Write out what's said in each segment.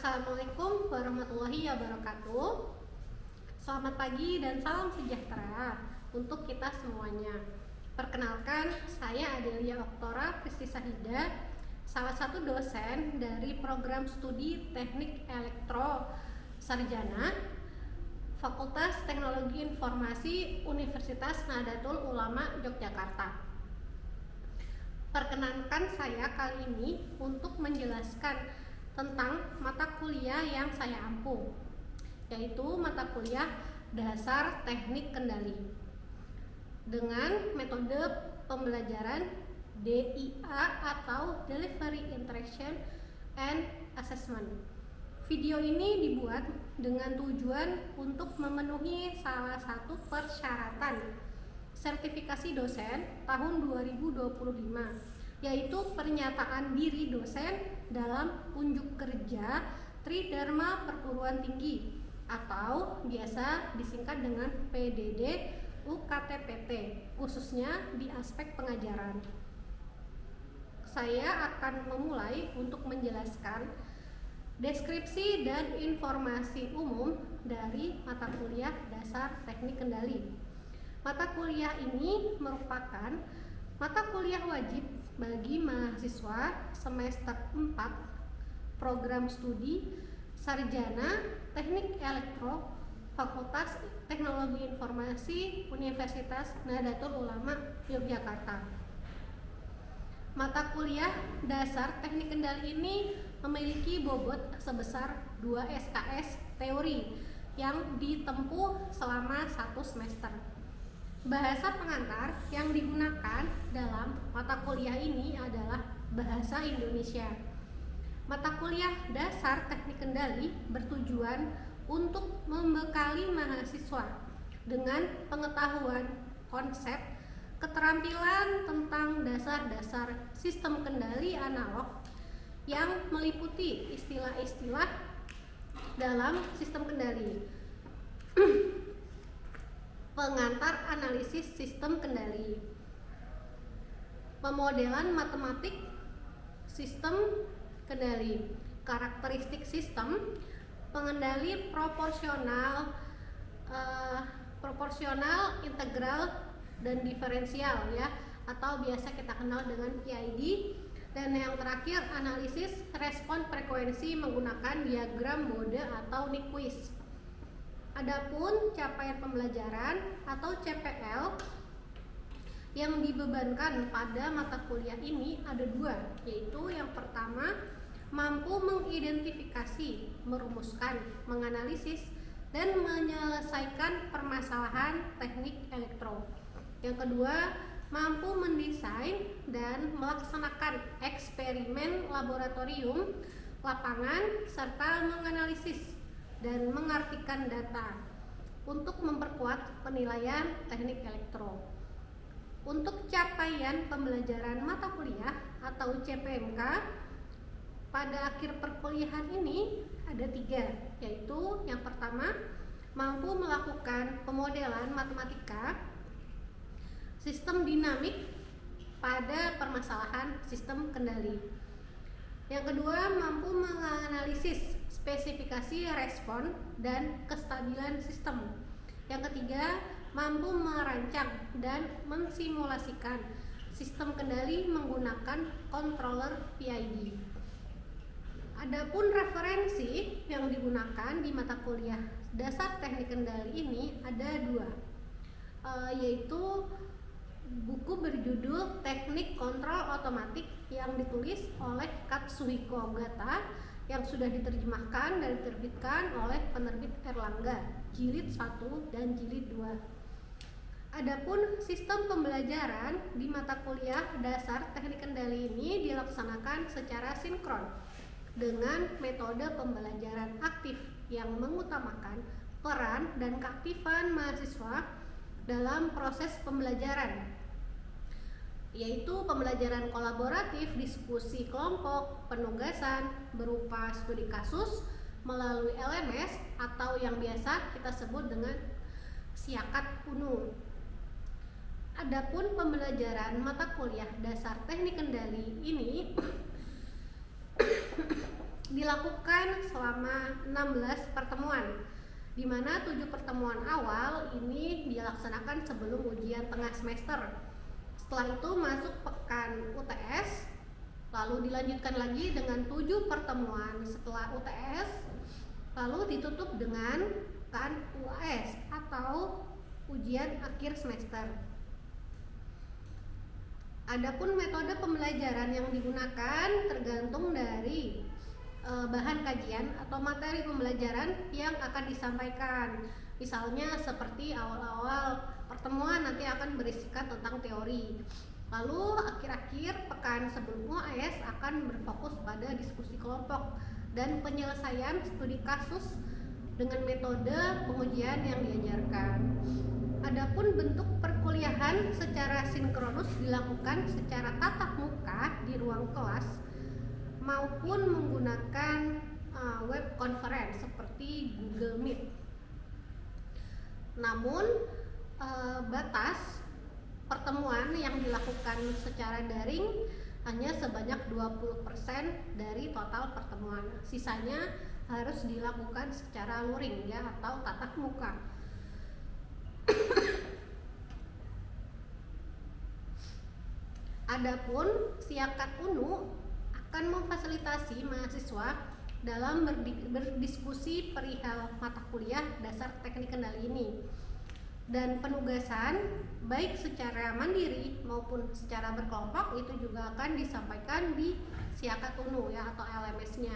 Assalamualaikum warahmatullahi wabarakatuh. Selamat pagi dan salam sejahtera untuk kita semuanya. Perkenalkan, saya Adelia Oktora Pristi Sahida, salah satu dosen dari program studi Teknik Elektro Sarjana Fakultas Teknologi Informasi Universitas Nahdlatul Ulama Yogyakarta. Perkenankan saya kali ini untuk menjelaskan tentang mata kuliah yang saya ampu, yaitu mata kuliah Dasar Teknik Kendali dengan metode pembelajaran DIA atau Delivery Interaction and Assessment. Video ini dibuat dengan tujuan untuk memenuhi salah satu persyaratan sertifikasi dosen tahun 2025, yaitu pernyataan diri dosen dalam unjuk kerja Tridharma Perguruan Tinggi atau biasa disingkat dengan PDD UKTPT, khususnya di aspek pengajaran. Saya akan memulai untuk menjelaskan deskripsi dan informasi umum dari mata kuliah Dasar Teknik Kendali. Mata kuliah ini merupakan mata kuliah wajib bagi mahasiswa semester 4 program studi Sarjana Teknik Elektro Fakultas Teknologi Informasi Universitas Nahdlatul Ulama Yogyakarta. Mata kuliah Dasar Teknik Kendali ini memiliki bobot sebesar 2 SKS teori yang ditempuh selama 1 semester. Bahasa pengantar yang digunakan dalam mata kuliah ini adalah bahasa Indonesia. Mata kuliah Dasar Teknik Kendali bertujuan untuk membekali mahasiswa dengan pengetahuan konsep, keterampilan tentang dasar-dasar sistem kendali analog yang meliputi istilah-istilah dalam sistem kendali. Pengantar analisis sistem kendali, pemodelan matematik sistem kendali, karakteristik sistem, pengendali proporsional, integral, dan diferensial ya, atau biasa kita kenal dengan PID. Dan yang terakhir, analisis respon frekuensi menggunakan diagram Bode atau Nyquist. Adapun capaian pembelajaran atau CPL yang dibebankan pada mata kuliah ini ada 2, yaitu yang pertama, mampu mengidentifikasi, merumuskan, menganalisis, dan menyelesaikan permasalahan teknik elektro. Yang kedua, mampu mendesain dan melaksanakan eksperimen laboratorium, lapangan, serta menganalisis dan mengartikan data untuk memperkuat penilaian teknik elektro. Untuk capaian pembelajaran mata kuliah atau CPMK pada akhir perkuliahan ini ada 3, yaitu yang pertama, mampu melakukan pemodelan matematika sistem dinamik pada permasalahan sistem kendali. Yang kedua, mampu menganalisis spesifikasi respon dan kestabilan sistem. Yang ketiga, mampu merancang dan mensimulasikan sistem kendali menggunakan controller PID. Adapun referensi yang digunakan di mata kuliah Dasar Teknik Kendali ini ada 2, yaitu buku berjudul Teknik Kontrol Otomatik yang ditulis oleh Katsuhiko Ogata yang sudah diterjemahkan dan diterbitkan oleh penerbit Erlangga jilid 1 dan jilid 2. Adapun sistem pembelajaran di mata kuliah Dasar Teknik Kendali ini dilaksanakan secara sinkron dengan metode pembelajaran aktif yang mengutamakan peran dan keaktifan mahasiswa dalam proses pembelajaran, yaitu pembelajaran kolaboratif, diskusi kelompok, penugasan berupa studi kasus melalui LMS atau yang biasa kita sebut dengan Siakat UNU. Adapun pembelajaran mata kuliah Dasar Teknik Kendali ini dilakukan selama 16 pertemuan, di mana 7 pertemuan awal ini dilaksanakan sebelum ujian tengah semester. Setelah itu masuk pekan UTS, lalu dilanjutkan lagi dengan 7 pertemuan setelah UTS, lalu ditutup dengan pekan UAS atau ujian akhir semester. Adapun metode pembelajaran yang digunakan tergantung dari bahan kajian atau materi pembelajaran yang akan disampaikan. Misalnya seperti awal-awal pertemuan nanti akan berisikan tentang teori. Lalu akhir-akhir pekan sebelum UAS akan berfokus pada diskusi kelompok dan penyelesaian studi kasus dengan metode pengujian yang diajarkan. Adapun bentuk perkuliahan secara sinkronus dilakukan secara tatap muka di ruang kelas maupun menggunakan web conference seperti Google Meet. Namun batas pertemuan yang dilakukan secara daring hanya sebanyak 20% dari total pertemuan. Sisanya harus dilakukan secara luring ya atau tatap muka. Adapun Siakat UNU akan memfasilitasi mahasiswa dalam berdiskusi perihal mata kuliah dasar teknik kendali ini, dan penugasan baik secara mandiri maupun secara berkelompok itu juga akan disampaikan di Siakat UNU ya atau LMS-nya.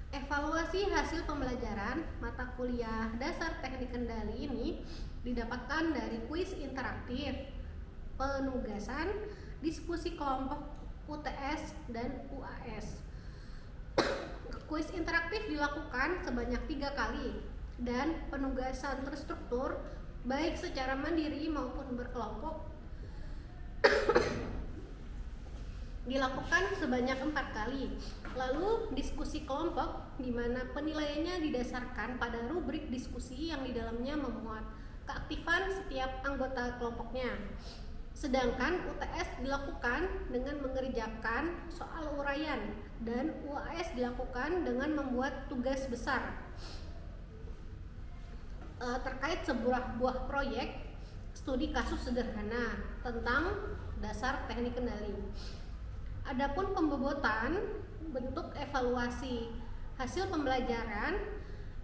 Evaluasi hasil pembelajaran mata kuliah dasar teknik kendali ini didapatkan dari kuis interaktif, penugasan, diskusi kelompok UTS dan UAS. Kuis interaktif dilakukan sebanyak 3 kali dan penugasan terstruktur baik secara mandiri maupun berkelompok dilakukan sebanyak 4 kali. Lalu diskusi kelompok di mana penilaiannya didasarkan pada rubrik diskusi yang di dalamnya memuat keaktifan setiap anggota kelompoknya. Sedangkan UTS dilakukan dengan mengerjakan soal uraian dan UAS dilakukan dengan membuat tugas besar terkait sebuah proyek studi kasus sederhana tentang dasar teknik kendali. Adapun pembebotan bentuk evaluasi hasil pembelajaran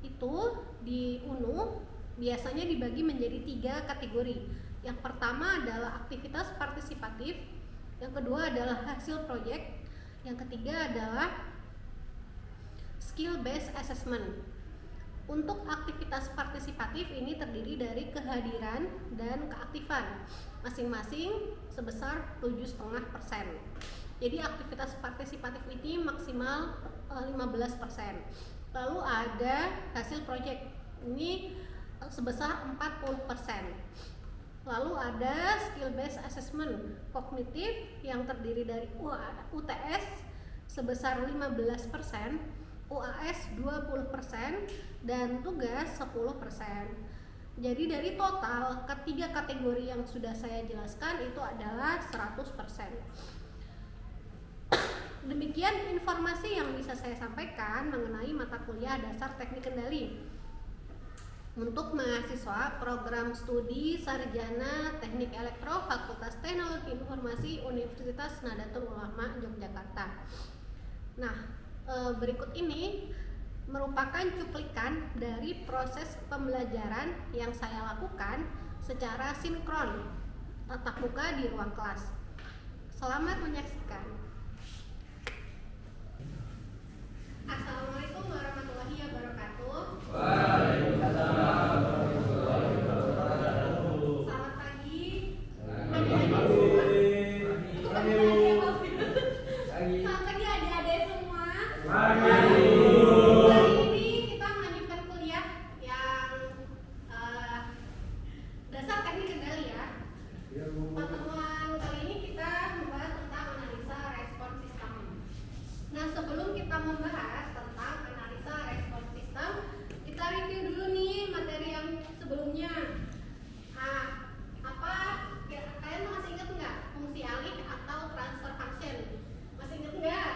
itu di UNU biasanya dibagi menjadi 3 kategori. Yang pertama adalah aktivitas partisipatif, yang kedua adalah hasil proyek, yang ketiga adalah skill based assessment. Untuk aktivitas partisipatif ini terdiri dari kehadiran dan keaktifan masing-masing sebesar 7,5%. Jadi aktivitas partisipatif ini maksimal 15%. Lalu ada hasil proyek ini sebesar 40%. Lalu ada skill based assessment kognitif yang terdiri dari UTS sebesar 15%, UAS 20%, dan tugas 10%. Jadi dari total ketiga kategori yang sudah saya jelaskan itu adalah 100%. Demikian informasi yang bisa saya sampaikan mengenai mata kuliah dasar teknik kendali untuk mahasiswa program studi Sarjana Teknik Elektro Fakultas Teknologi Informasi Universitas Nahdlatul Ulama Yogyakarta. Nah, berikut ini merupakan cuplikan dari proses pembelajaran yang saya lakukan secara sinkron tatap muka di ruang kelas. Selamat menyaksikan. Assalamualaikum warahmatullahi wabarakatuh. Waalaikumsalam. Selamat pagi. Selamat pagi adik-adik semua. Hari ini kita melanjutkan kuliah yang dasar teknik kendali ya. Pertemuan kali ini kita membahas tentang analisa respon sistem. Nah, sebelum kita membahas tentang analisa respon sistem, kita review dulu nih materi yang sebelumnya. Kalian masih ingat nggak fungsi alih atau transfer function? Masih ingat nggak?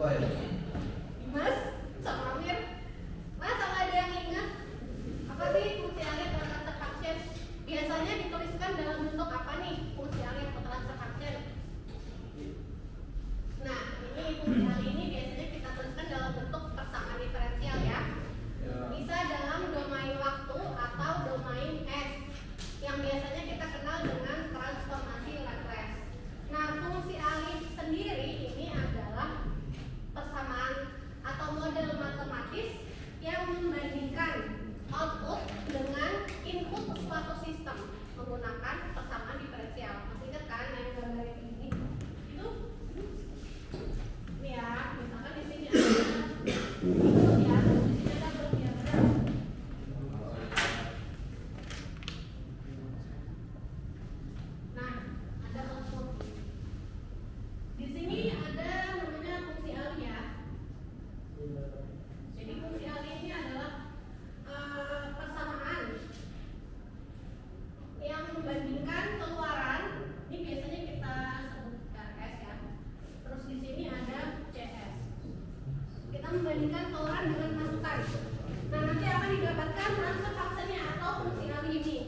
Mas, sama Amir, masa nggak ada yang ingat apa sih fungsi alih atau transfer function? Biasanya dituliskan dalam bentuk apa nih fungsi alih atau transfer function? Nah, ini fungsi alih ini biasanya kita tuliskan dalam bentuk persamaan diferensial ya. Bisa dalam domain waktu atau domain S yang biasanya kita kenal dengan transformasi Laplace. Nah, fungsi alih sendiri ini adalah persamaan atau model matematis yang membandingkan output dengan input suatu sistem menggunakan persamaan diferensial. Masih ingat kan yang gambar ini? Itu ini ya, misalkan di sini ada input ya, di sini ada output ya, benar? Nah, ada output. Di sini ada namanya fungsi alih ya. Jadi fungsi alih ini adalah persamaan yang membandingkan keluaran. Ini biasanya kita sebut RS ya. Terus di sini ada CS. Kita membandingkan keluaran dengan masukan. Nah, nanti akan didapatkan transfer function-nya atau fungsi alih ini.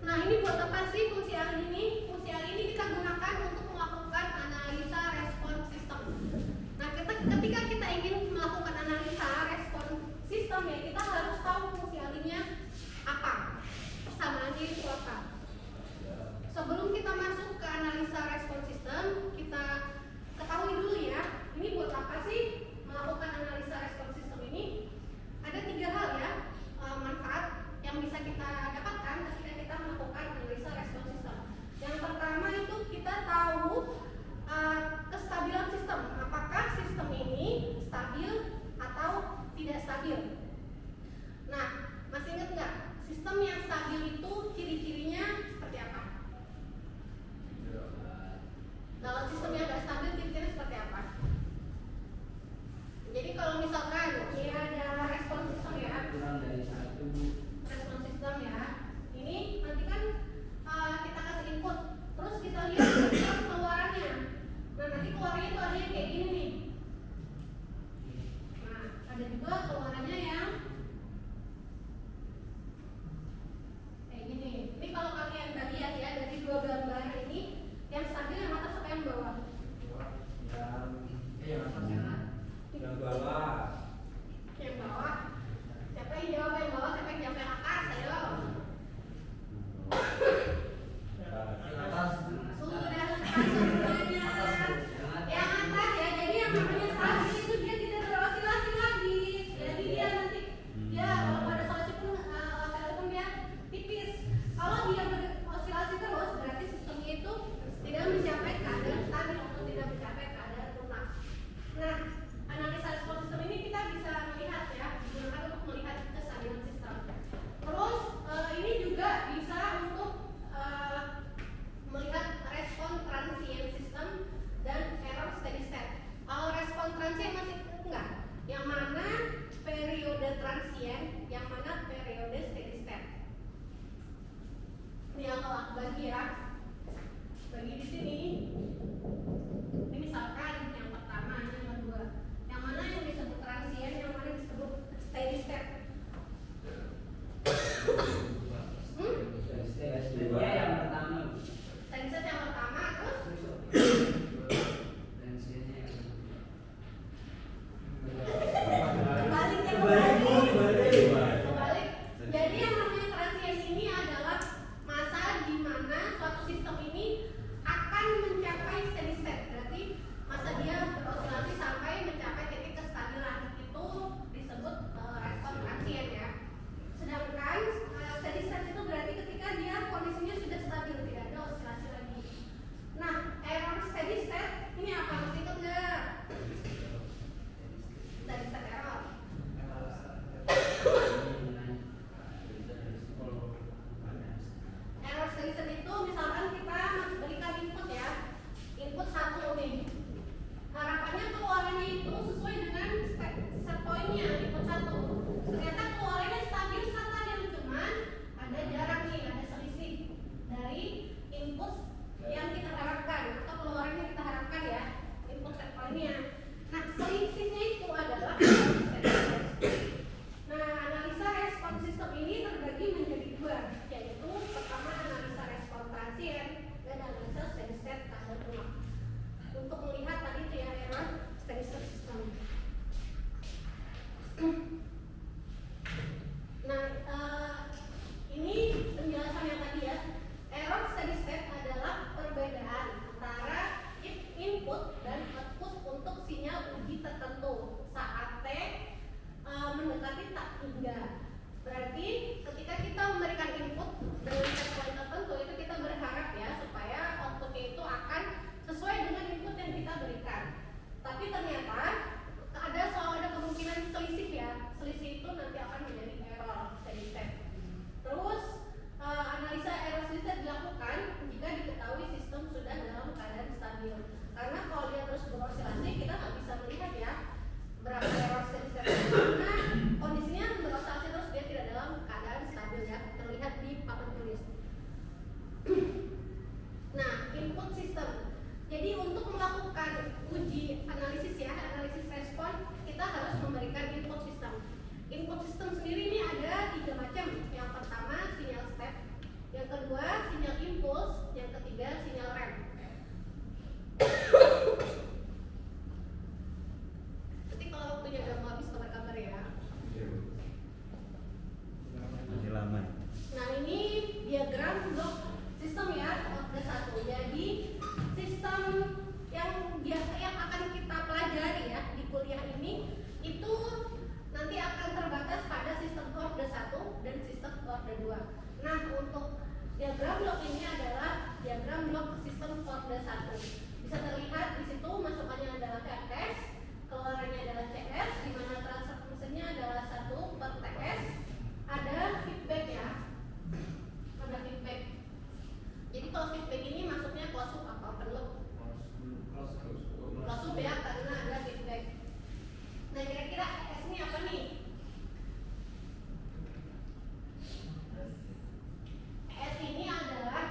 Nah, ini buat apa sih fungsi alih ini? Fungsi alih ini kita gunakan untuk melakukan analisa respon sistem. Nah, ketika kita ingin melakukan analisa respon sistem ya, kita harus tahu fungsi alihnya apa, persamaannya itu apa. Sebelum kita masuk ke analisa respon sistem, kita ketahui dulu ya, ini buat apa sih melakukan analisa respon sistem ini? Ada 3 hal ya manfaat yang bisa kita dapatkan ketika kita melakukan analisa respon sistem. Yang pertama itu kita tahu kestabilan sistem, apakah sistem ini stabil atau tidak stabil. Nah, masih ingat nggak sistem yang stabil itu ciri-cirinya seperti apa? Kalau sistem yang nggak stabil ciri-cirinya seperti apa? Jadi kalau misalkan ini ada respon sistem ya, respon sistem ya, ini nanti kan kita kasih input, terus kita lihat keluarannya. Nah, nanti keluarannya itu ada yang kayak gini nih. Nah, ada juga keluarannya yang kayak gini. Ini kalau kalian lihat ya dari 2 gambar ini, yang stabil yang atas apa yang bawah? Yang bawah. Yang bawah. Siapa yang jawab yang bawah? Siapa yang jawab yang atas? Ayo. Sudah lepas semuanya. Yang atas ya. Jadi yang namanya stabil itu dia tidak beroscilasi lagi. Jadi dia nanti dia kalau pada oscilasi pun dia tipis. Kalau dia beroscilasi terus berarti sistemnya itu tidak mencapai keadaan stabil atau tidak mencapai keadaan lunak. Nah, analisa respon sistem ini kita bisa melihat ya, digunakan untuk melihat kestabilan sistem. Terus ini juga bisa untuk melihat respon transient sistem dan error steady state. Kalau respon transient masih enggak, yang mana periode transient, yang mana periode steady state. Ini yang kalau aku bagi ya, bagi di sini. Ini misalkan yang pertama, yang kedua, yang mana yang disebut transient, yang mana disebut steady state. Yang pertama. Steady state yang pertama, terus kebalik. Jadi yang namanya transient ini adalah masa di mana suatu sistem ini akan mencapai steady state. Berarti masa dia beroscilasi sampai mencapai titik kestabilan. Itu disebut respon transient ya. Sedangkan steady state itu berarti ketika dia kondisinya sudah stabil, tidak ada oscilasi lagi. Nah, error steady state ini apa? Masih ingat nggak? Steady state error. Error steady state itu misalkan kita berikan input ya, input 1 nih. Harapannya keluarannya itu sesuai dengan set pointnya input 1. Ternyata keluarannya stabil, cuman ada jarak nih, ada selisih dari input yang kita harapkan atau keluaran yang kita harapkan ya, input set pointnya. Tapi ternyata selalu ada kemungkinan selisih ya. Selisih itu nanti akan menjadi error steady state. Terus analisa error steady state dilakukan jika diketahui sistem sudah dalam keadaan stabil. Karena kalau dia terus beroscilasi, kita nggak bisa melihat ya berapa error steady state. Karena kondisinya beroscilasi terus, dia tidak dalam keadaan stabil ya, terlihat di papan tulis. Nah, input system. Jadi untuk melakukan uji analisis ya, analisis respon, kita harus memberikan input system. Input system sendiri ini ada 3 macam. Yang pertama sinyal step, yang kedua sinyal impuls, yang ketiga sinyal rem. Nanti kalau waktunya udah mau habis kabar-kabar ya. Masih lama. Nah ini diagram blok sistem ya, ada 1. Jadi sistem yang akan kita pelajari ya di kuliah ini itu nanti akan terbatas pada sistem orde 1 dan sistem orde 2. Nah untuk diagram blok ini adalah diagram blok sistem orde 1. Bisa terlihat di situ masukannya adalah TS, keluarannya adalah CS, di mana transfer mesinnya adalah 1 per TS. Ada feedback ya, ada feedback. Jadi kalau feedback ini masuknya close loop atau open loop? Close loop ya, karena ada feedback. Nah kira-kira ES ini apa nih? ES ini adalah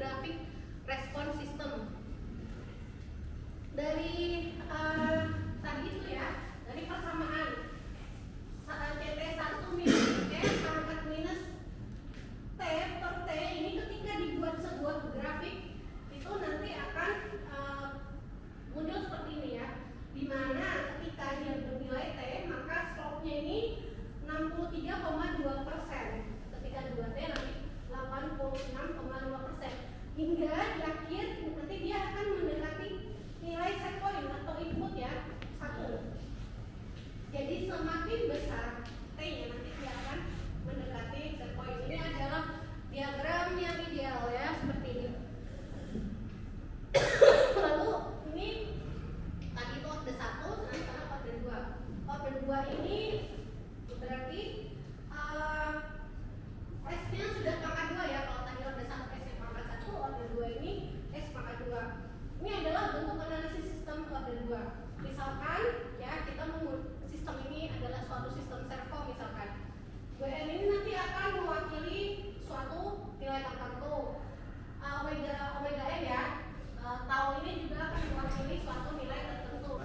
grafik respon sistem. Dari tadi itu ya, dari persamaan CT1 minus T pangkat minus T per T ini ketika dibuat sebuah grafik itu nanti akan muncul seperti ini ya, dimana ketika dia bernilai T maka slope-nya ini 63,2%, ketika 2T nanti 86,5%, hingga di akhir nanti dia akan mendekati nilai set point atau input ya 1. Jadi semakin besar T-nya nanti dia akan mendekati set point. Ini adalah diagram yang ideal ya, seperti ini. Lalu ini tadi itu order 1, sekarang order 2. Order 2 ini berarti S-nya sudah pangkat 2 ya. Kalau tadi order 1 S-nya pangkat 1, order 2 ini S pangkat 2. Ini adalah bentuk analisis sistem order 2. Misalkan ya kita sistem ini adalah suatu sistem servo misalkan. WN ini nanti akan mewakili suatu nilai tertentu. Omega N ya. Tau ini juga akan mewakili suatu nilai tertentu.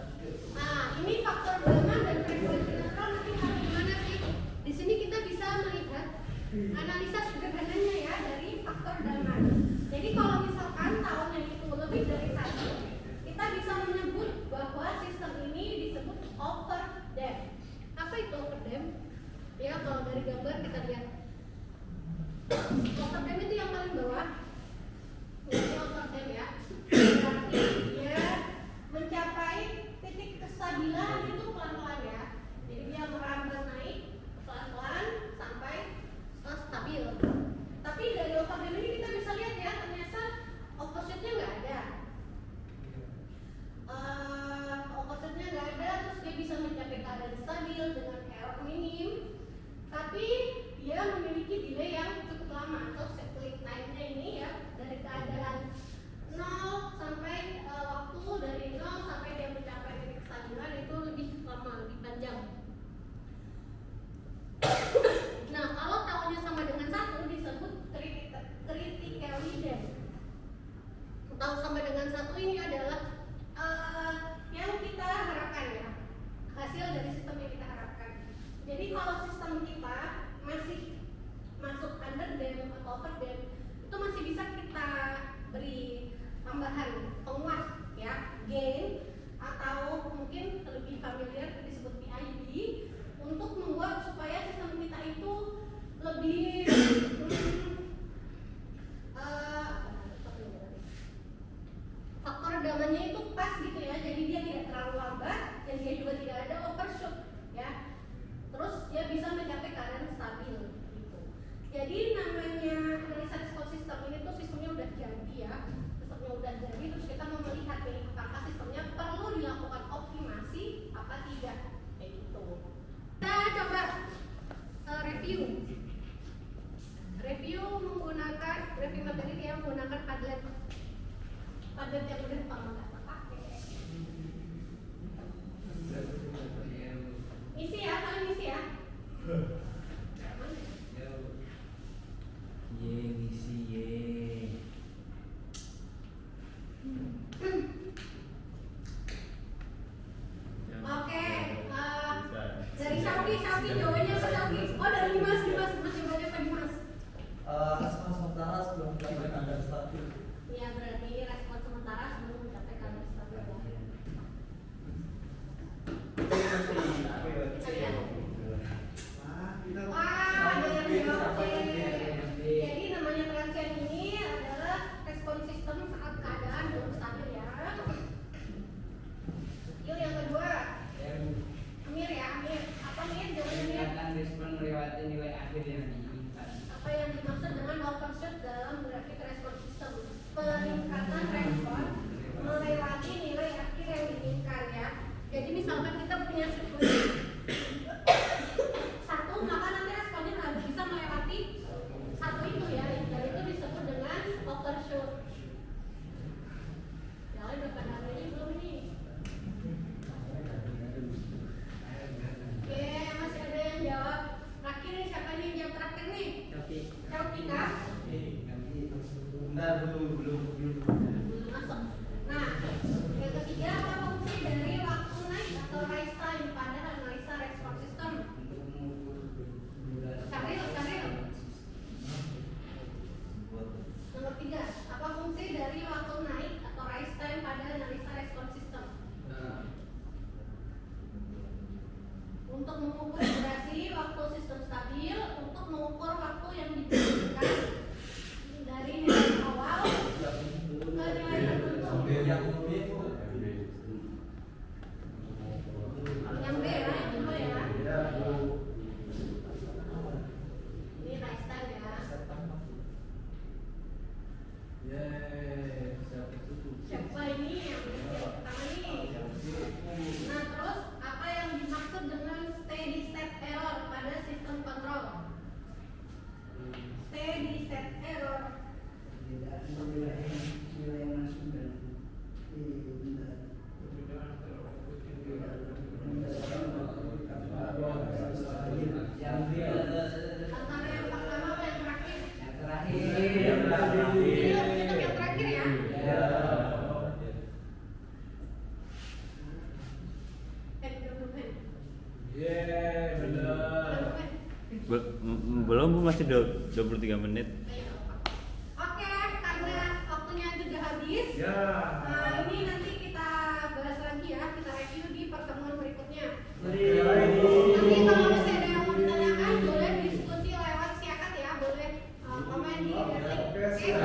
Nah, ini faktor gamma dan frekuensi netral nanti harus gimana sih? Di sini kita bisa melihat analisa sederhananya ya dari faktor gamma. Jadi kalau misalkan taunya itu lebih dari 1, kita bisa menyebut bahwa sistem ini disebut overdamped. Apa itu overdamped? Ya, kalau dari gambar kita lihat. Overdamped itu yang paling bawah. Ini overdamped ya. Berarti dia mencapai titik kestabilan itu pelan-pelan ya. Jadi dia merambat naik pelan-pelan sampai stabil. Tapi dari overdamped ini kita bisa lihat ya, ternyata overshootnya nggak ada. Overshootnya nggak ada, terus dia bisa mencapai keadaan stabil dengan error minim. Tapi dia memiliki delay yang cukup lama atau cyclic time-nya ini ya, dari keadaan 0 sampai waktu dari 0 sampai dia mencapai titik kestabilan itu lebih lama, lebih panjang. Nah, kalau tahunnya sama dengan 1 disebut critically damped. Tahu sama dengan 1 ini adalah yang kita harapkan ya, hasil dari sistem yang kita harapkan. Jadi kalau sistem kita masih masuk under damped atau over damped, itu masih bisa kita beri tambahan penguat ya, gain, atau mungkin lebih familiar disebut PID, untuk membuat supaya sistem kita itu lebih faktor gamanya itu pas gitu ya, jadi dia tidak terlalu lambat dan dia juga tidak ada overshoot ya, terus dia bisa mencapai keadaan stabil gitu. Jadi namanya analisa respon sistem ini tuh sistemnya udah jadi ya, sistemnya udah jadi, terus kita mau melihat nih apakah sistemnya perlu dilakukan optimasi apa tidak kayak gitu. Kita coba review menggunakan review materi yang menggunakan Padlet yang udah lama nggak pakai. Isi ya, kalian isi ya. Ngisi ye. Oke, dari Syauki jawabannya apa Syauki? Oh dari Dimas jawabannya apa Dimas? Respon sementara sebelum mencapai keadaan stabil. Iya, berarti respon sementara sebelum mencapai keadaan stabil ya. Kita lihat. Wah, ada yang jawab. Jadi namanya transient ini adalah respon sistem saat keadaan belum stabil ya. Yuk yang kedua. Amir ya, Amir. Apa Amir? Jawabannya Amir. Meningkatkan respon melewati nilai akhir yang diinginkan. Apa yang dimaksud dengan overshoot dalam grafik respon sistem? Peningkatan respon melewati nilai akhir yang diinginkan ya. Jadi misalkan kita punya sequence 1, maka nanti Bentar, belum. masuk. Nah, yang ketiga apa fungsi dari waktu naik atau rise time pada analisa respon system? Untuk mengukur Cari. Nomor 3, apa fungsi dari waktu naik atau rise time pada analisa respon system? Untuk mengukur durasi waktu sistem stabil, untuk mengukur waktu yang dibutuhkan dari nilai awal ke nilai tertentu. Yang B lah, yang kedua ya. Ini rise time ya. Siapa ini yang pertama nih? Nah terus apa yang dimaksud dengan steady state error pada sistem kontrol? Steady state error. nilai yang masuk dan Antara yang pertama apa yang terakhir? yang terakhir. Ini untuk yang terakhir ya. Belum, Bu, masih 23 menit. Oke, karena waktunya juga habis. Nah, ini nanti kita bahas lagi ya, kita review di pertemuan berikutnya. Nanti kalau masih ada yang mau ditanyakan, boleh diskusi lewat siakat ya, boleh komen di link. Oke.